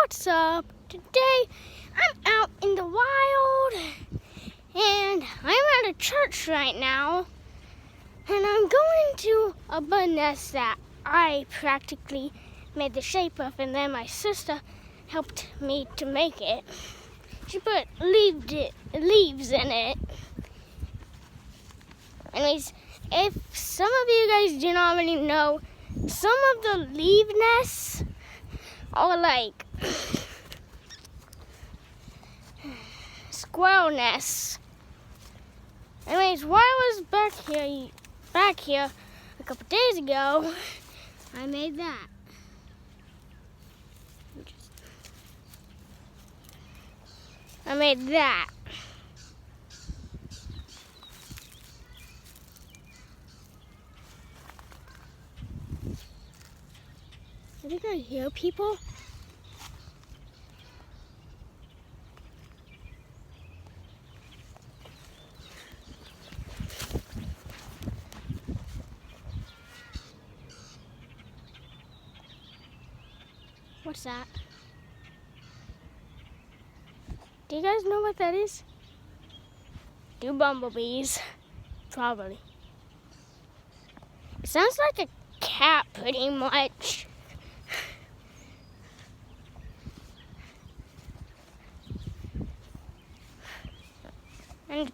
what's up? Today I'm out in the wild and I'm at a church right now and I'm going to a bud nest that I practically made the shape of, and then my sister helped me to make it. She put leaves in it. Anyways, if some of you guys do not already know, some of the leaf nests are like squirrel nests. Anyways, while I was back here a couple days ago, I made that. I made that. Did you guys hear people? What's that? Do you guys know what that is? Do bumblebees. Probably. It sounds like a cat pretty much. And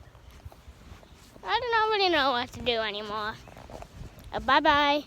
I don't really know what to do anymore. Bye-bye.